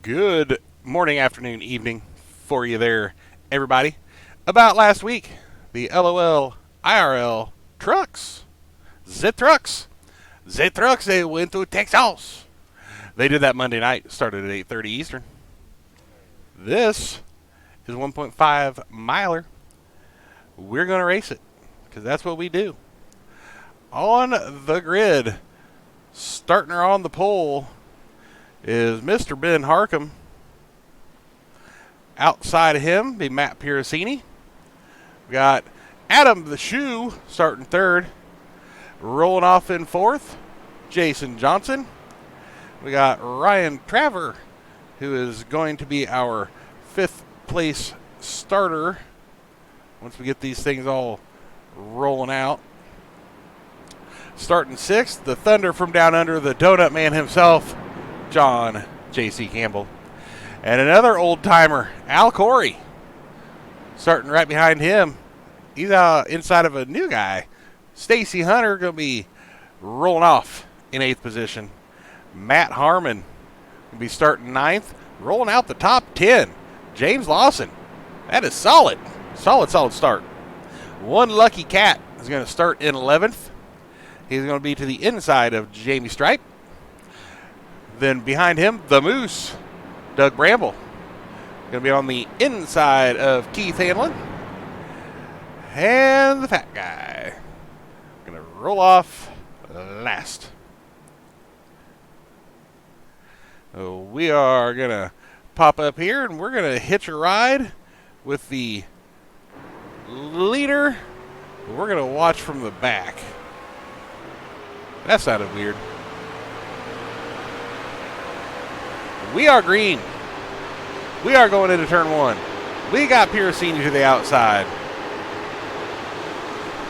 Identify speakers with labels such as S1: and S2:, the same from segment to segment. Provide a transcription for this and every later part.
S1: Good morning, afternoon, evening for you there, everybody. About last week, the LOL iRL trucks, Z trucks, they went to Texas. They did that Monday night, started at 8:30 Eastern. This is 1.5 miler. We're going to race it because that's what we do. On the grid, starting her on the pole, is Mr. Ben Harcum. Outside of him be Matt Piracini. We got Adam the Shoe starting third. Rolling off in fourth, Jason Johnson. We got Ryan Traver, who is going to be our fifth place starter once we get these things all rolling out. Starting sixth, the Thunder from down under, the Donut Man himself, John J.C. Campbell. And another old-timer, Al Corey, starting right behind him. He's inside of a new guy. Stacy Hunter going to be rolling off in 8th position. Matt Harmon going to be starting 9th. Rolling out the top 10, James Lawson. That is solid. Solid start. One Lucky Cat is going to start in 11th. He's going to be to the inside of Jamie Stripe. Then behind him, the Moose, Doug Bramble. Going to be on the inside of Keith Hanlon. And the Fat Guy. Going to roll off last. So we are going to pop up here and we're going to hitch a ride with the leader. We're going to watch from the back. That sounded weird. We are green. We are going into turn one. We got Piracini to the outside.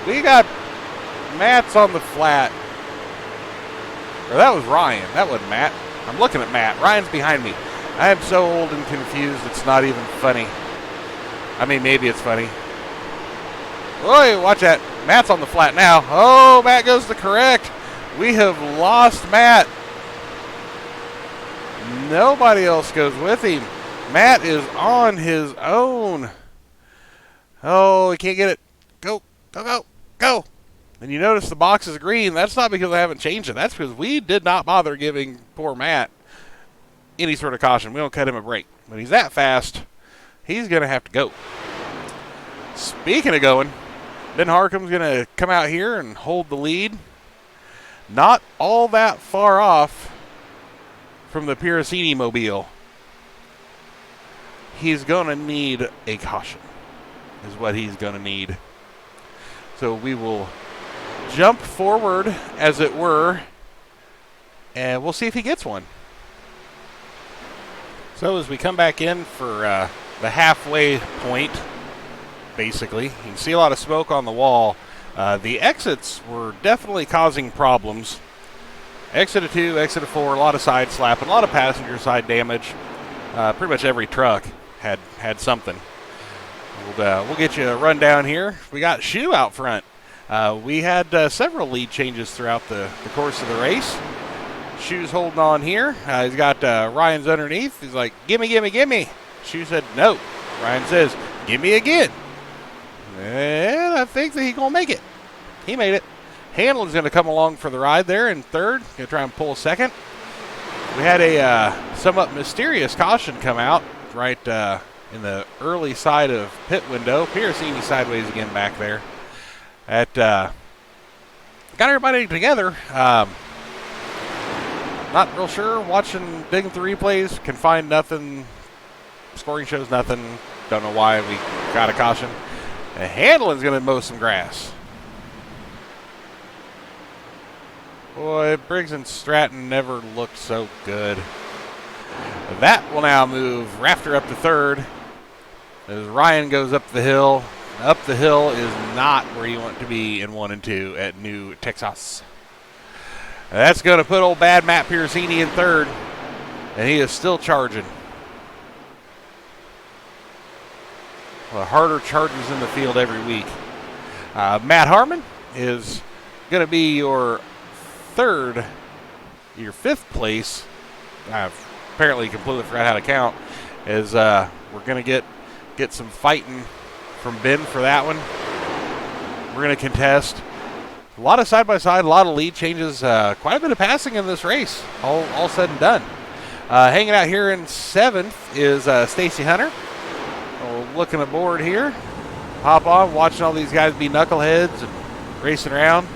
S1: We got Matt's on the flat. Or that was Ryan. That wasn't Matt. I'm looking at Matt. Ryan's behind me. I am so old and confused, it's not even funny. I mean, maybe it's funny. Oi, watch that. Matt's on the flat now. Oh, Matt goes to correct. We have lost Matt. Nobody else goes with him. Matt is on his own. Oh, he can't get it. Go. And you notice the box is green. That's not because I haven't changed it. That's because we did not bother giving poor Matt any sort of caution. We don't cut him a break. But he's that fast, he's going to have to go. Speaking of going, Ben Harcum's going to come out here and hold the lead. Not all that far off from the Piracini mobile. He's going to need a caution, is what he's going to need. So we will jump forward, as it were, and we'll see if he gets one. So as we come back in for the halfway point, basically, you can see a lot of smoke on the wall. The exits were definitely causing problems. Exit of 2, exit of 4, a lot of side slapping, a lot of passenger side damage. Pretty much every truck had something. We'll get you a rundown here. We got Shoe out front. We had several lead changes throughout the course of the race. Shoe's holding on here. He's got Ryan's underneath. He's like, gimme. Shoe said no. Ryan says, gimme again. And I think that he's going to make it. He made it. Hanlon's going to come along for the ride there in third. Going to try and pull second. We had a somewhat mysterious caution come out right in the early side of pit window. Piracini sideways again back there. Got everybody together. Not real sure. Digging through replays. Can find nothing. Scoring shows nothing. Don't know why we got a caution. Hanlon's going to mow some grass. Boy, Briggs and Stratton never looked so good. That will now move Rafter up to third as Ryan goes up the hill. Up the hill is not where you want to be in 1 and 2 at New Texas. That's going to put old bad Matt Piracini in third, and he is still charging. Well, harder charges in the field every week. Matt Harmon is going to be your fifth place apparently completely forgot how to count, is we're going to get some fighting from Ben for that one. We're going to contest. A lot of side-by-side, a lot of lead changes, quite a bit of passing in this race, all said and done. Hanging out here in 7th is Stacy Hunter. Looking aboard here. Hop on, watching all these guys be knuckleheads and racing around.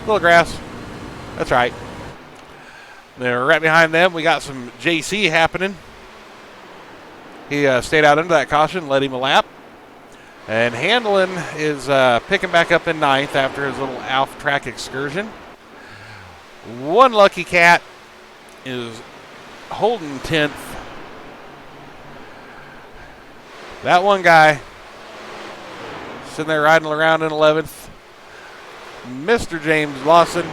S1: Little grass. That's right. They're right behind them. We got some JC happening. He stayed out under that caution, led him a lap. And Handlin is picking back up in 9th after his little off-track excursion. One lucky cat is holding 10th. That one guy sitting there riding around in 11th. Mr. James Lawson,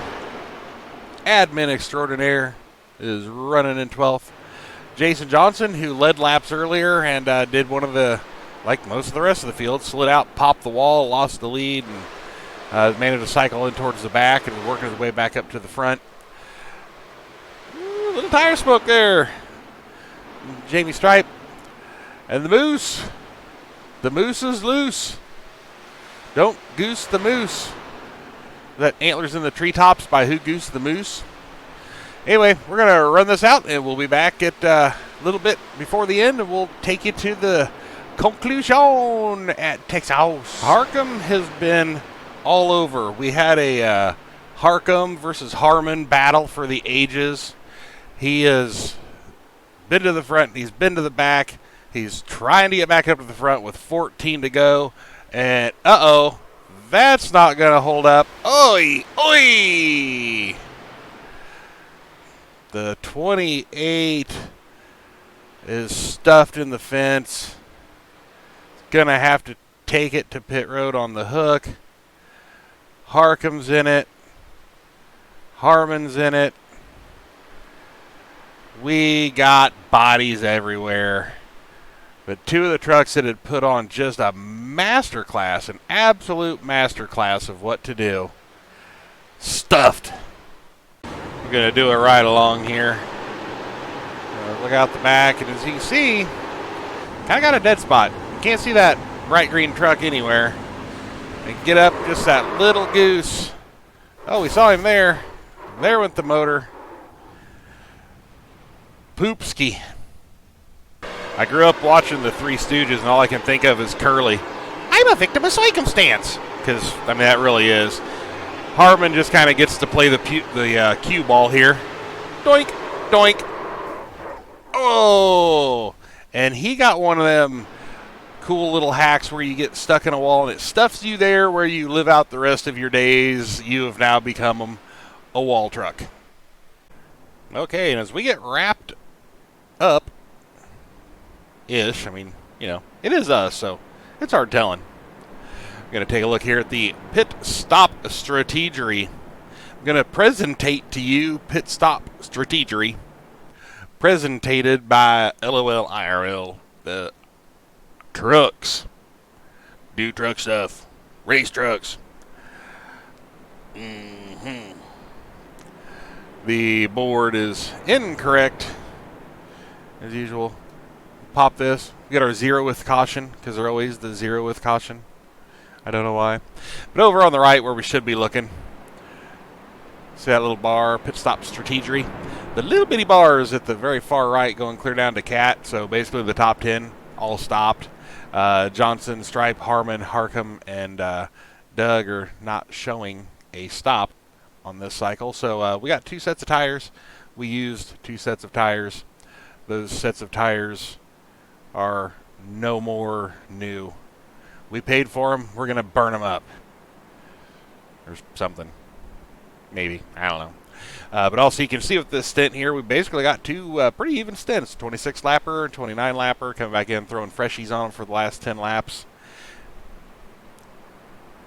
S1: admin extraordinaire, is running in 12th. Jason Johnson, who led laps earlier and did one of the, like most of the rest of the field, slid out, popped the wall, lost the lead, and managed to cycle in towards the back and was working his way back up to the front. Ooh, little tire smoke there. Jamie Stripe. And the moose. The moose is loose. Don't goose the moose. That Antlers in the Treetops by Who Goose the Moose. Anyway, we're going to run this out, and we'll be back at a little bit before the end, and we'll take you to the conclusion at Texas. Harcum has been all over. We had a Harcum versus Harmon battle for the ages. He has been to the front. He's been to the back. He's trying to get back up to the front with 14 to go. And, uh-oh, that's not going to hold up. Oi, oi! The 28 is stuffed in the fence. Going to have to take it to pit road on the hook. Harcum's in it. Harmon's in it. We got bodies everywhere. But two of the trucks that had put on just a masterclass, an absolute masterclass of what to do, stuffed. We're going to do it right along here. Look out the back, and as you can see, kind of got a dead spot. You can't see that bright green truck anywhere. And get up just that little goose. Oh, we saw him there. There went the motor. Poopski. I grew up watching the Three Stooges, and all I can think of is Curly. I'm a victim of circumstance. Because, I mean, that really is. Harmon just kind of gets to play the cue ball here. Doink, doink. Oh! And he got one of them cool little hacks where you get stuck in a wall, and it stuffs you there where you live out the rest of your days. You have now become a wall truck. Okay, and as we get wrapped up, ish. I mean, you know, it is us, so it's hard telling. I'm going to take a look here at the pit stop strategery. I'm going to presentate to you pit stop strategery, presentated by LOL iRL. The trucks do truck stuff, race trucks. The board is incorrect as usual. Pop this. We got our 0 with caution, because they're always the 0 with caution. I don't know why. But over on the right where we should be looking, see that little bar, pit stop strategery. The little bitty bars at the very far right going clear down to Cat, so basically the top 10 all stopped. Johnson, Stripe, Harmon, Harcum, and Doug are not showing a stop on this cycle. So we got 2 sets of tires. We used 2 sets of tires. Those sets of tires are no more new. We paid for them. We're going to burn them up. Or something. Maybe. I don't know. But also you can see with this stint here, we basically got 2 pretty even stints. 26 lapper and 29 lapper. Coming back in, throwing freshies on them for the last 10 laps.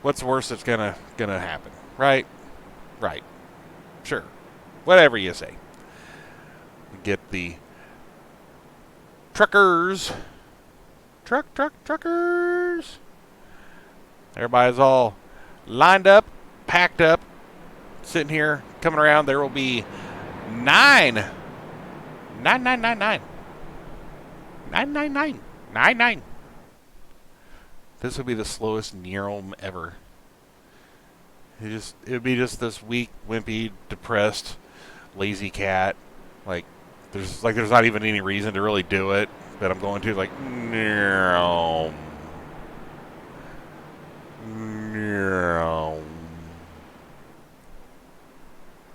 S1: What's the worst that's gonna happen? Right? Right. Sure. Whatever you say. We get the truckers. Truckers. Everybody's all lined up, packed up, sitting here, coming around. There will be 9 9999. 999. 99. This would be the slowest Nerum ever. It would be just this weak, wimpy, depressed, lazy cat. Like there's not even any reason to really do it, but I'm going to like Nerum. Nerum.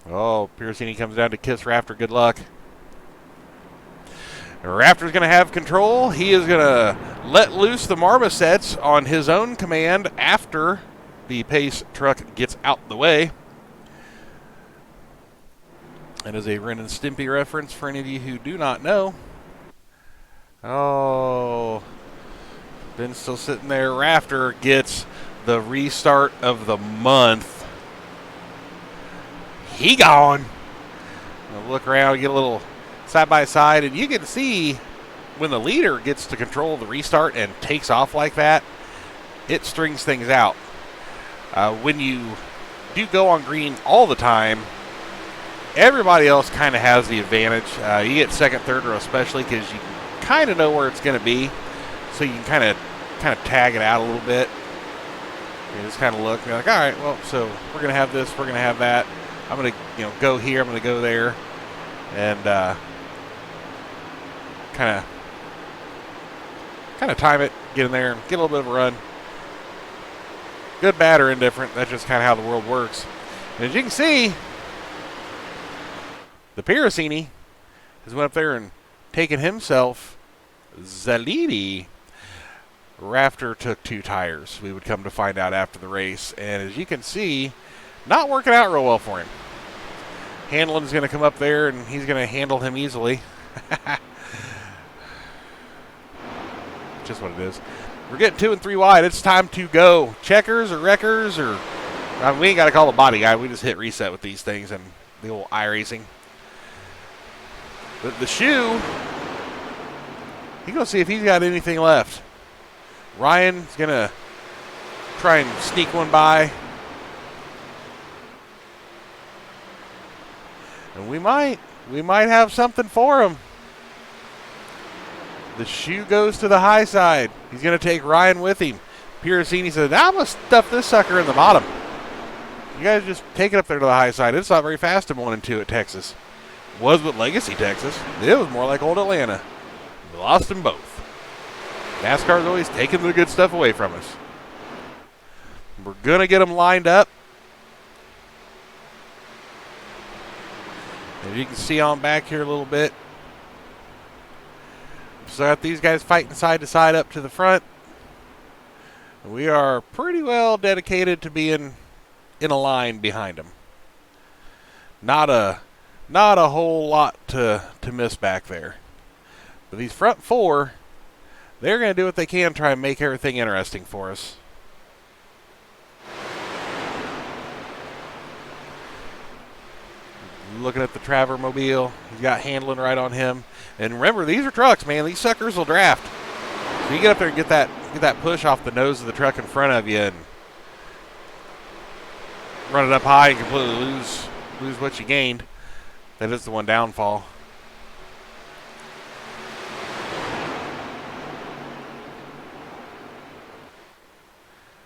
S1: Oh, Piercini comes down to kiss Raptor. Good luck. Raptor's going to have control. He is going to let loose the marmosets on his own command after the pace truck gets out the way. And as a Ren and Stimpy reference for any of you who do not know. Oh, Ben's still sitting there. Raptor gets the restart of the month. He gone. I'll look around, get a little side by side, and you can see when the leader gets to control the restart and takes off like that, it strings things out. When you do go on green all the time, everybody else kind of has the advantage. You get second, third row especially because you kind of know where it's going to be, so you can kind of tag it out a little bit. You just kind of look and be like, all right, well, so we're going to have this, we're going to have that. I'm going to go here, I'm going to go there, and kind of time it, get in there, and get a little bit of a run. Good, bad, or indifferent. That's just kind of how the world works. And as you can see, the Piercini has went up there and taken himself Zalidi. Raptor took 2 tires. We would come to find out after the race. And as you can see, not working out real well for him. Hanlon's going to come up there, and he's going to handle him easily. Just what it is. We're getting 2 and 3 wide. It's time to go. Checkers or wreckers or... we ain't got to call the body guy. We just hit reset with these things and the old iRacing. The shoe, he's going to see if he's got anything left. Ryan's going to try and sneak one by. And we might have something for him. The shoe goes to the high side. He's going to take Ryan with him. Piercini says, I'm going to stuff this sucker in the bottom. You guys just take it up there to the high side. It's not very fast in 1 and 2 at Texas. Was with Legacy, Texas. It was more like old Atlanta. We lost them both. NASCAR's always taking the good stuff away from us. We're going to get them lined up. As you can see on back here a little bit. So got these guys fighting side to side up to the front. We are pretty well dedicated to being in a line behind them. Not a whole lot to miss back there. But these front 4, they're going to do what they can to try and make everything interesting for us. Looking at the Traver Mobile, he's got handling right on him. And remember, these are trucks, man. These suckers will draft. So you get up there and get that push off the nose of the truck in front of you and run it up high and completely lose what you gained. That is the one downfall.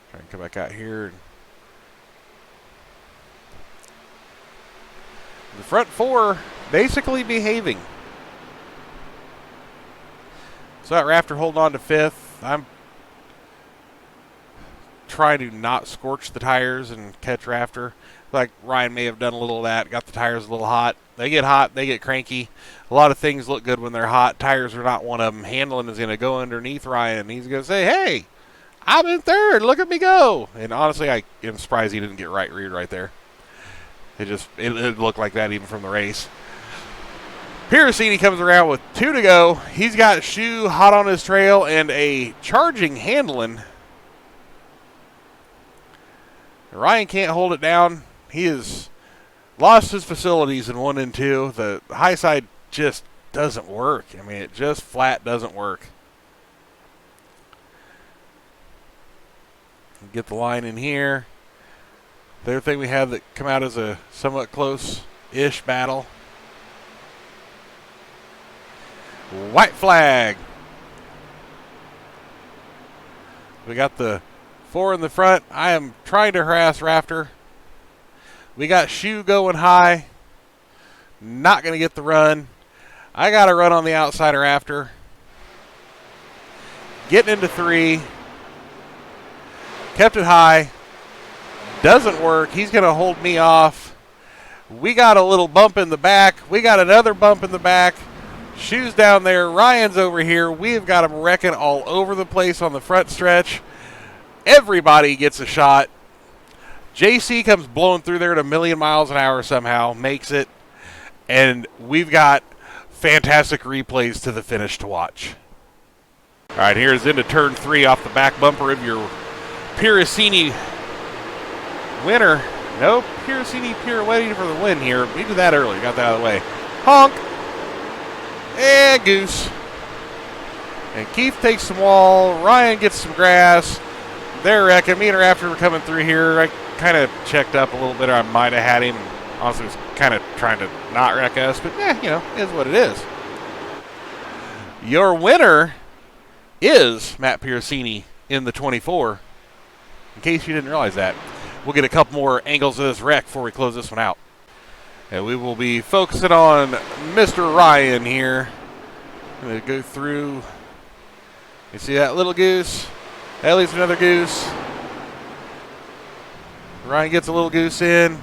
S1: Try and come back out here. The front 4 basically behaving. So that Raptor holding on to 5th. I'm trying to not scorch the tires and catch Raptor. Like Ryan may have done a little of that. Got the tires a little hot. They get hot. They get cranky. A lot of things look good when they're hot. Tires are not one of them. Handling is going to go underneath Ryan. He's going to say, hey, I'm in 3rd. Look at me go. And honestly, I am surprised he didn't get right reared right there. It looked like that even from the race. Piercini comes around with 2 to go. He's got shoe hot on his trail and a charging handling. Ryan can't hold it down. He has lost his facilities in 1 and 2. The high side just doesn't work. I mean, it just flat doesn't work. Get the line in here. The other thing we have that come out as a somewhat close-ish battle. White flag. We got the 4 in the front. I am trying to harass Rafter. We got Shoe going high. Not going to get the run. I got to run on the outside of Rafter. Getting into 3. Kept it high. Doesn't work. He's going to hold me off. We got a little bump in the back. We got another bump in the back. Shoes down there. Ryan's over here. We've got him wrecking all over the place on the front stretch. Everybody gets a shot. JC comes blowing through there at 1,000,000 miles an hour somehow. Makes it. And we've got fantastic replays to the finish to watch. All right, here's into turn 3 off the back bumper of your Piracini winner. No, Piracini pirouetting for the win here. We did that early. Got that out of the way. Honk. And goose. And Keith takes some wall. Ryan gets some grass. They're wrecking. Me and Raptor were coming through here. I kind of checked up a little bit. I might have had him. Honestly, was kind of trying to not wreck us. But, you know, it is what it is. Your winner is Matt Piracini in the 24. In case you didn't realize that. We'll get a couple more angles of this wreck before we close this one out. And we will be focusing on Mr. Ryan here. I'm going to go through. You see that little goose? That leaves another goose. Ryan gets a little goose in.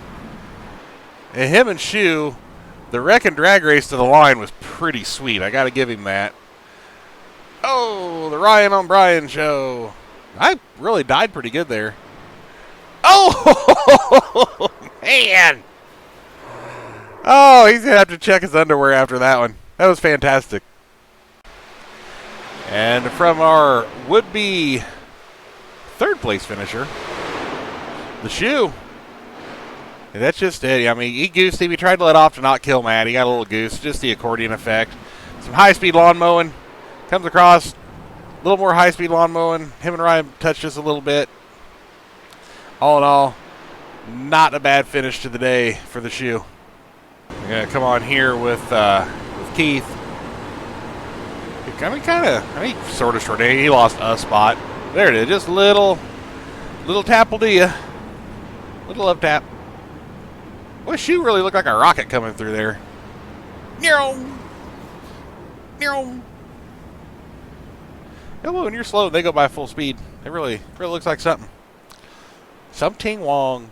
S1: And him and Shoe, the wreck and drag race to the line was pretty sweet. I got to give him that. Oh, the Ryan on Brian show. I really died pretty good there. Oh, man. Oh, he's going to have to check his underwear after that one. That was fantastic. And from our would-be third-place finisher, the Shoe. And that's just it. I mean, he goosed him. He tried to let off to not kill Matt. He got a little goose. Just the accordion effect. Some high-speed lawn mowing. Comes across. A little more high-speed lawn mowing. Him and Ryan touched just a little bit. All in all, not a bad finish to the day for the Shoe. I'm going to come on here with Keith. I mean, sort of short. He lost a spot. There it is. Just little tap will do you. Little up tap. Boy, Shoe really looked like a rocket coming through there. Near. Yeah, well, when you're slow, they go by full speed. It really looks like something. Something wrong.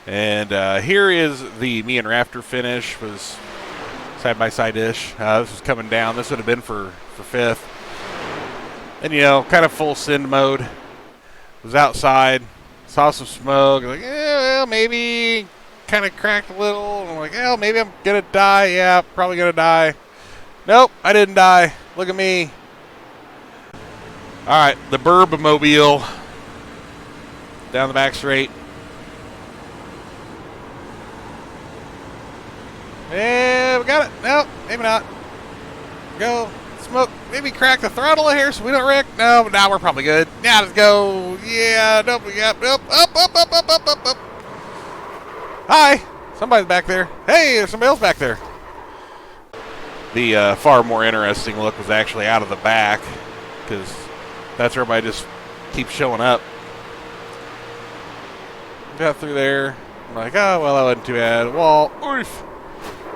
S1: And here is the me and Rafter finish. Was side-by-side-ish. This was coming down. This would have been for 5th. And, you know, kind of full send mode. Was outside. Saw some smoke. Like, well, maybe. Kind of cracked a little. And I'm like, well, maybe I'm going to die. Yeah, probably going to die. Nope, I didn't die. Look at me. All right, the Burb-mobile. Down the back straight. Yeah, we got it. Nope, maybe not. Go. Smoke. Maybe crack the throttle here so we don't wreck. No, but now we're probably good. Now let's go. Yeah, nope, we got nope. Up. Hi. Somebody's back there. Hey, there's somebody else back there. The far more interesting look was actually out of the back because that's where everybody just keeps showing up. Got through there. I'm like, oh, well, that wasn't too bad. Wall. Oof.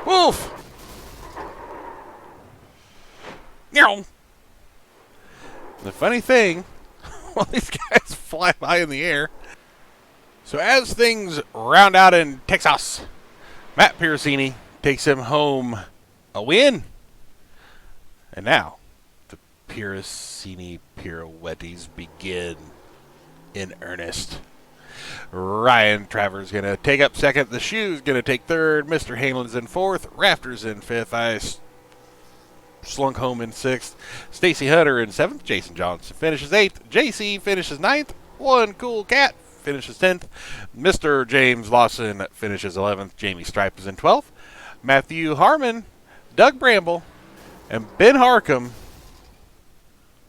S1: Woof. The funny thing, well, these guys fly by in the air. So as things round out in Texas, Matt Piracini takes him home a win. And now, the Piracini pirouettes begin in earnest. Ryan Travers going to take up second. The Shoe's going to take third. Mr. Halen's in fourth. Rafter's in fifth. I slunk home in sixth. Stacy Hutter in seventh. Jason Johnson finishes eighth. JC finishes ninth. One Cool Cat finishes 10th. Mr. James Lawson finishes 11th. Jamie Stripe is in 12th. Matthew Harmon, Doug Bramble, and Ben Harcum.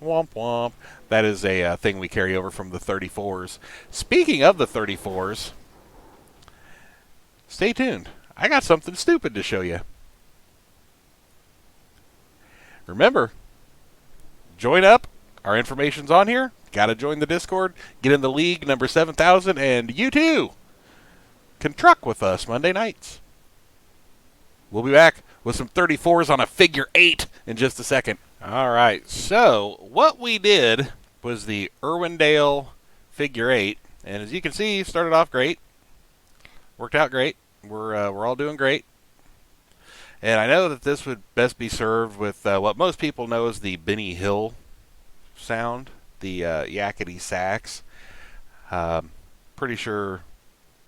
S1: Womp womp. That is a thing we carry over from the 34s. Speaking of the 34s, stay tuned. I got something stupid to show you. Remember, join up. Our information's on here. Got to join the Discord. Get in the league number 7,000, and you too can truck with us Monday nights. We'll be back with some 34s on a figure 8 in just a second. All right, so what we did was the Irwindale figure 8, and as you can see, started off great. Worked out great. We're all doing great. And I know that this would best be served with what most people know as the Benny Hill sound, the yakety sax. Pretty sure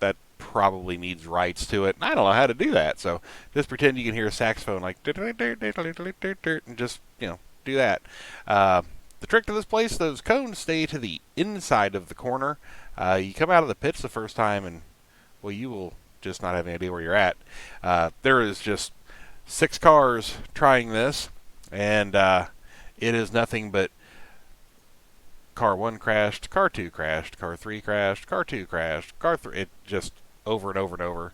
S1: that probably needs rights to it. And I don't know how to do that, so just pretend you can hear a saxophone like and just, do that. The trick to this place, those cones stay to the inside of the corner. You come out of the pits the first time and, well, you will just not have any idea where you're at. There is just 6 cars trying this, and it is nothing but car 1 crashed, car 2 crashed, car 3 crashed, car 2 crashed, car 3. It just over and over and over.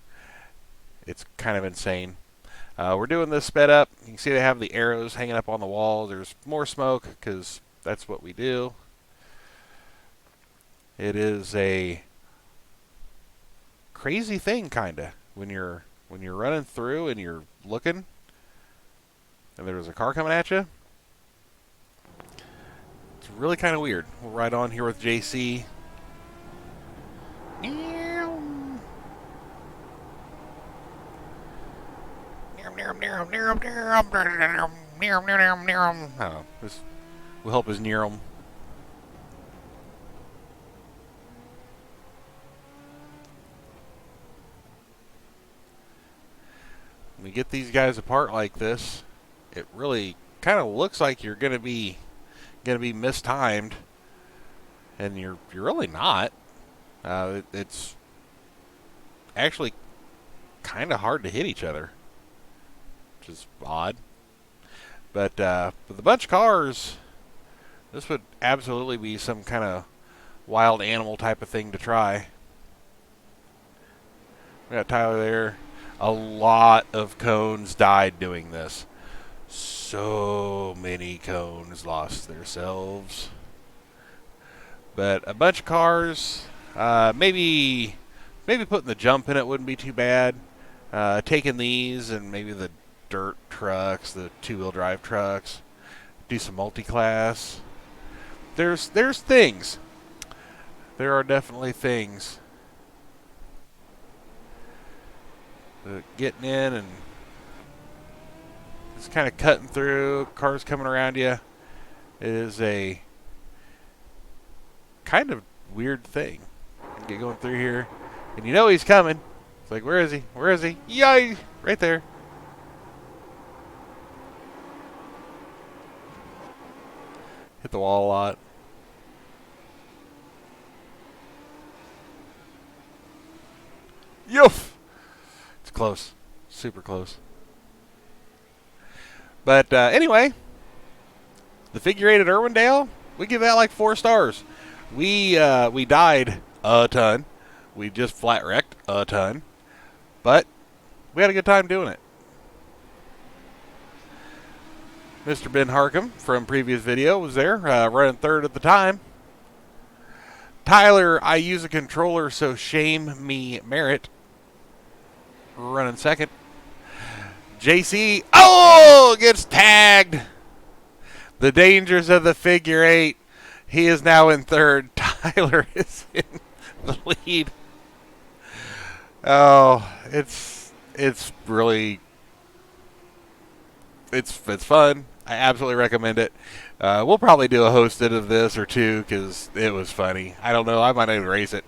S1: It's kind of insane. We're doing this sped up. You can see they have the arrows hanging up on the wall. There's more smoke because that's what we do. It is a crazy thing, kind of, when you're running through and you're looking and there's a car coming at you. It's really kind of weird. We'll ride on here with JC. Oh, this will help us near them. When we get these guys apart like this, it really kind of looks like you're going to be mistimed, and you're really not. It's actually kind of hard to hit each other, which is odd. But with a bunch of cars, this would absolutely be some kind of wild animal type of thing to try. We got Tyler there. A lot of cones died doing this. So many cones lost themselves. But a bunch of cars, maybe putting the jump in it wouldn't be too bad. Taking these and maybe the dirt trucks, the 2-wheel drive trucks, do some multi-class. There's things. There are definitely things. Getting in and it's kind of cutting through, cars coming around you. It is a kind of weird thing. Get going through here, and you know he's coming. It's like, where is he? Where is he? Yay! Right there. Hit the wall a lot. Yoof! It's close. Super close. But anyway, the figure 8 at Irwindale, we give that like 4 stars. We died a ton. We just flat wrecked a ton. But we had a good time doing it. Mr. Ben Harcum from previous video was there, running 3rd at the time. Tyler, I use a controller, so shame me merit, running 2nd. JC, gets tagged. The dangers of the figure 8. He is now in 3rd. Tyler is in the lead. Oh, it's really, it's fun. I absolutely recommend it. We'll probably do a hosted of this or 2 because it was funny. I don't know. I might even race it.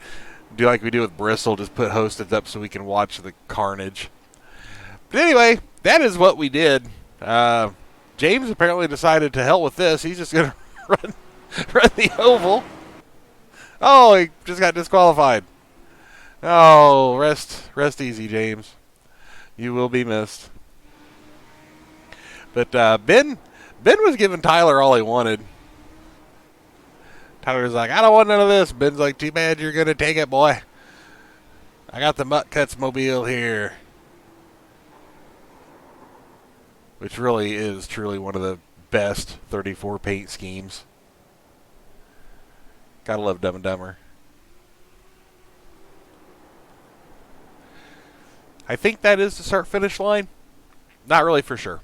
S1: Do like we do with Bristol. Just put hosteds up so we can watch the carnage. But anyway, that is what we did. James apparently decided to hell with this. He's just going to run the oval. Oh, he just got disqualified. Oh, rest easy, James. You will be missed. But Ben was giving Tyler all he wanted. Tyler's like, I don't want none of this. Ben's like, too bad you're going to take it, boy. I got the Mutt Cuts mobile here. Which really is truly one of the best 34 paint schemes. Gotta love Dumb and Dumber. I think that is the start-finish line. Not really for sure.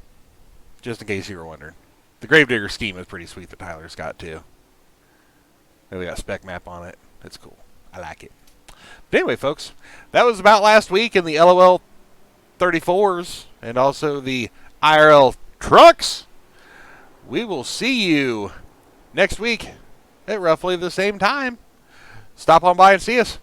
S1: Just in case you were wondering. The Gravedigger scheme is pretty sweet that Tyler's got too. And we got a spec map on it. It's cool. I like it. But anyway, folks, that was about last week in the LOL 34s and also the iRL trucks. We will see you next week at roughly the same time. Stop on by and see us.